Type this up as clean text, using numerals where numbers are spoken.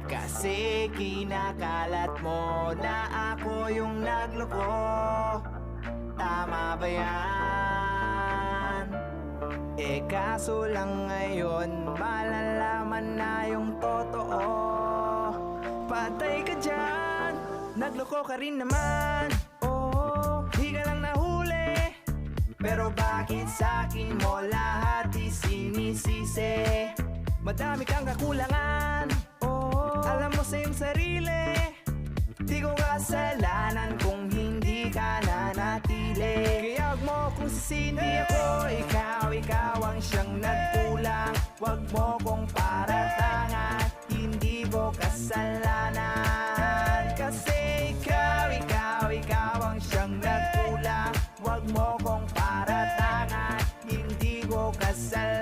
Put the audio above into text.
Kasi kinakalat mo na ako yung nagloko. Tama ba yan? Eh kaso lang ngayon malalaman na yung totoo. Patay ka dyan, nagloko ka rin naman. Oo, di ka lang nahuli. Pero bakit sa'kin mo lahat isinisisi? Madami kang kakulangan. Oo, alam mo sa iyong sarili. Di ko kasalanan kung hindi ka nanatili. Kaya huwag mo kung sisindi ako. Ikaw ang siyang nagkulang. Huwag mo kong paratangan, hindi ko kasalanan. Kasi ikaw ang siyang nagkulang. Huwag mo kong paratangan, hindi ko kasalanan.